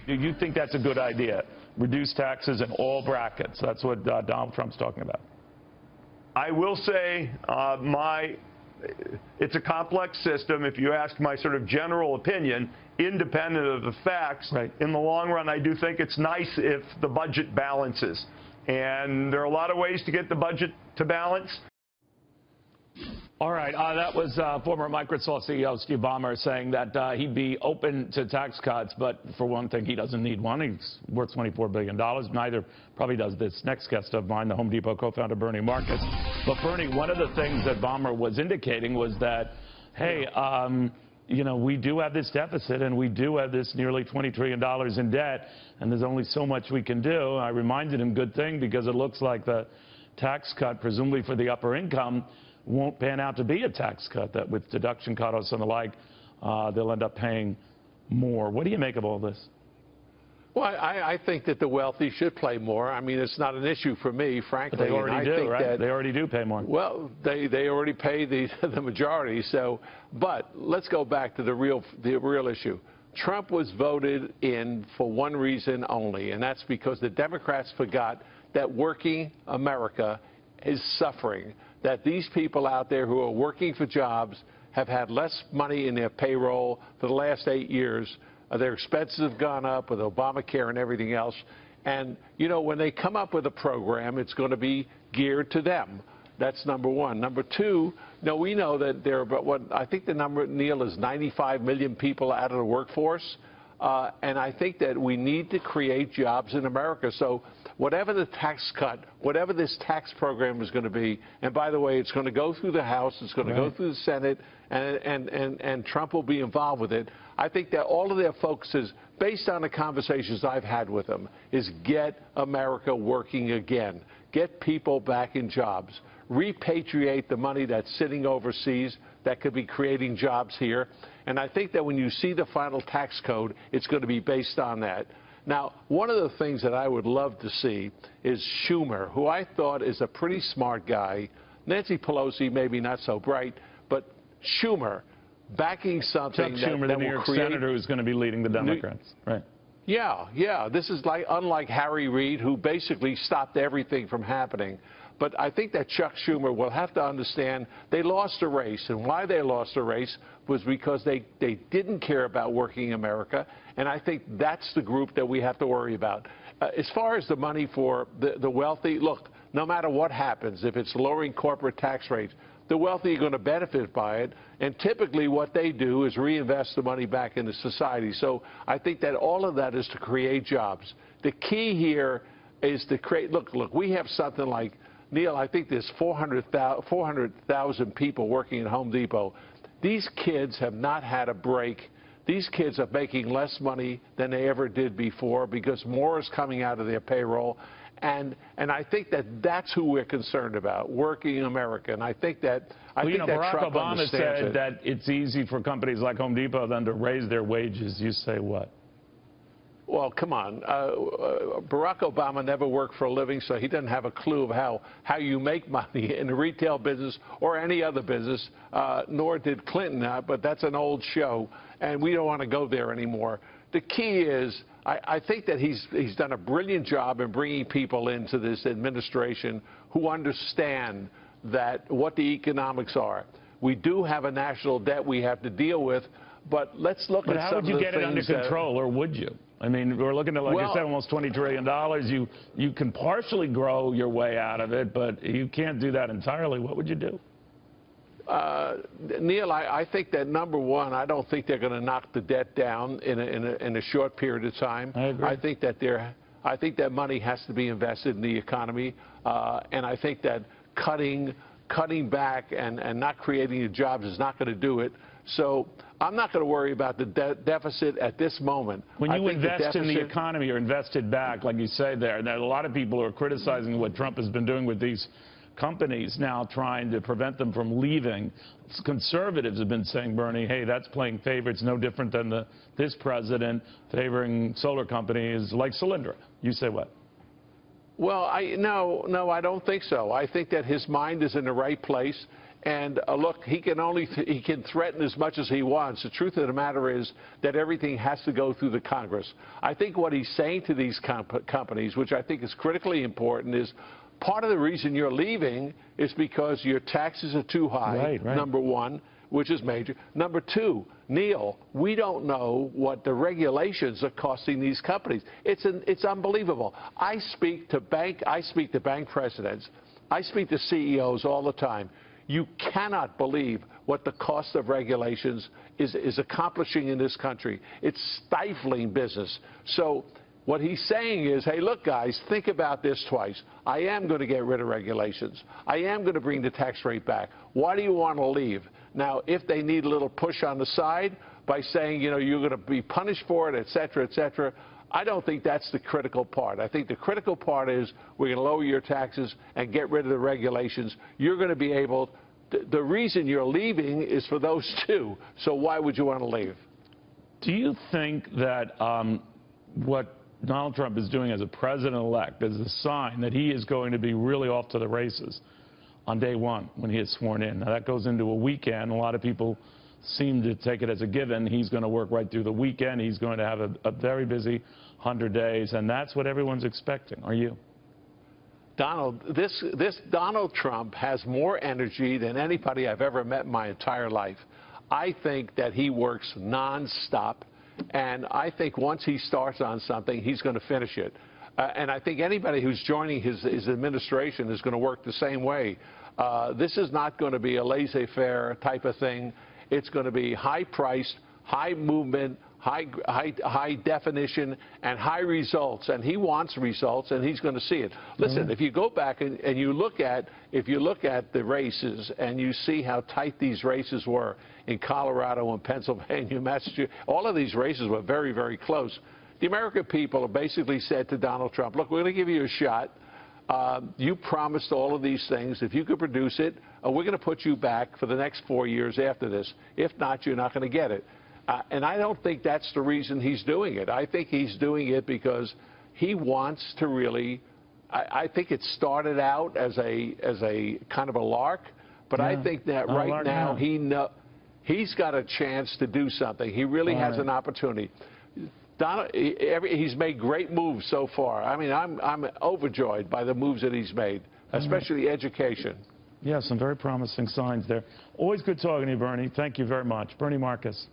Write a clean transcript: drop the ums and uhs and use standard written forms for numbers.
Do you think that's a good idea? Reduce taxes in all brackets. That's what Donald Trump's talking about. I will say it's a complex system. If you ask my sort of general opinion, independent of the facts, right. In the long run, I do think it's nice if the budget balances. And there are a lot of ways to get the budget to balance. All right. That was former Microsoft CEO Steve Ballmer saying that he'd be open to tax cuts, but for one thing, he doesn't need one. He's worth $24 billion. Neither probably does this next guest of mine, the Home Depot co-founder Bernie Marcus. But Bernie, one of the things that Ballmer was indicating was that, hey, you know, we do have this deficit and we do have this nearly $20 trillion in debt, and there's only so much we can do. I reminded him, good thing, because it looks like the tax cut, presumably for the upper income, won't pan out to be a tax cut, that with deduction cutoffs and the like, they'll end up paying more. What do you make of all this? Well, I think that the wealthy should pay more. I mean, it's not an issue for me, frankly. But they already do, right? They already do pay more. Well, they already pay the majority. So, but let's go back to the real issue. Trump was voted in for one reason only, and that's because the Democrats forgot that working America is suffering, that these people out there who are working for jobs have had less money in their payroll for the last 8 years. Their expenses have gone up with Obamacare and everything else. And, you know, when they come up with a program, it's going to be geared to them. That's number one. Number two, now we know that there are about, what I think the number, Neil, is 95 million people out of the workforce. And I think that we need to create jobs in America. So whatever the tax cut, whatever this tax program is going to be, and by the way, it's going to go through the House, it's going to go through the Senate, and Trump will be involved with it. I think that all of their focus is, based on the conversations I've had with them, is get America working again, get people back in jobs, repatriate the money that's sitting overseas that could be creating jobs here. And I think that when you see the final tax code, it's going to be based on that. Now, one of the things that I would love to see is Schumer, who I thought is a pretty smart guy. Nancy Pelosi, maybe not so bright, but Schumer backing something Chuck Schumer, the New York senator who's going to be leading the Democrats, right? Yeah. This is like unlike Harry Reid, who basically stopped everything from happening. But I think that Chuck Schumer will have to understand they lost a race, and why they lost a race was because they didn't care about working America, and I think that's the group that we have to worry about. As far as the money for the wealthy, look, no matter what happens, if it's lowering corporate tax rates, the wealthy are going to benefit by it, and typically what they do is reinvest the money back into society. So I think that all of that is to create jobs. The key here is to create, look, we have something like, Neil, I think there's 400,000 people working at Home Depot. These kids have not had a break. These kids are making less money than they ever did before because more is coming out of their payroll. And I think that that's who we're concerned about, working America. And I think that Barack Trump Obama said it. that it's easy for companies like Home Depot then to raise their wages. You say what? Well, come on. Barack Obama never worked for a living, so he doesn't have a clue of how you make money in the retail business or any other business, nor did Clinton, but that's an old show, and we don't want to go there anymore. The key is, I think that he's done a brilliant job in bringing people into this administration who understand that what the economics are. We do have a national debt we have to deal with, but let's look at some of the things. But how would you get it under control, or would you? I mean, we're looking at, like I said, almost $20 trillion. You can partially grow your way out of it, but you can't do that entirely. What would you do? Neil, I think that, number one, I don't think they're going to knock the debt down in a short period of time. I agree. I think that money has to be invested in the economy, and I think that cutting back and not creating the jobs is not going to do it. So I'm not going to worry about the deficit at this moment. When you invest in the economy or invest it back, like you say there are a lot of people who are criticizing what Trump has been doing with these companies now, trying to prevent them from leaving. Conservatives have been saying, Bernie, hey, that's playing favorites, no different than this president favoring solar companies like Solyndra. You say what? Well, no, I don't think so. I think that his mind is in the right place. And look, he can threaten as much as he wants. The truth of the matter is that everything has to go through the Congress. I think what he's saying to these companies, which I think is critically important, is part of the reason you're leaving is because your taxes are too high, right. number one, which is major. Number two, Neil, we don't know what the regulations are costing these companies. It's unbelievable. I speak to bank presidents. I speak to CEOs all the time. You cannot believe what the cost of regulations is accomplishing in this country. It's stifling business. So what he's saying is, hey, look, guys, think about this twice. I am going to get rid of regulations. I am going to bring the tax rate back. Why do you want to leave? Now, if they need a little push on the side by saying, you know, you're going to be punished for it, et cetera, I don't think that's the critical part. I think the critical part is we're going to lower your taxes and get rid of the regulations. You're going to be able to, the reason you're leaving is for those two. So why would you want to leave? Do you think that what Donald Trump is doing as a president-elect is a sign that he is going to be really off to the races on day one when he is sworn in? Now, that goes into a weekend. A lot of people seem to take it as a given. He's going to work right through the weekend. He's going to have a very busy 100 days, and that's what everyone's expecting. Are you? Donald, this Donald Trump has more energy than anybody I've ever met in my entire life. I think that he works nonstop, and I think once he starts on something, he's going to finish it. And I think anybody who's joining his administration is going to work the same way. This is not going to be a laissez-faire type of thing. It's going to be high-priced, high movement, high definition, and high results. And he wants results, and he's going to see it. Listen, if you go back and you look at the races and you see how tight these races were in Colorado and Pennsylvania, Massachusetts, all of these races were very, very close. The American people have basically said to Donald Trump, look, we're going to give you a shot. You promised all of these things. If you could produce it, we're going to put you back for the next 4 years after this. If not, you're not going to get it. And I don't think that's the reason he's doing it. I think he's doing it because he wants to really, I think it started out as a kind of a lark, but I think that right now he's got a chance to do something. He really has an opportunity. Donald, he's made great moves so far. I mean, I'm overjoyed by the moves that he's made, especially education. Yeah, some very promising signs there. Always good talking to you, Bernie. Thank you very much. Bernie Marcus.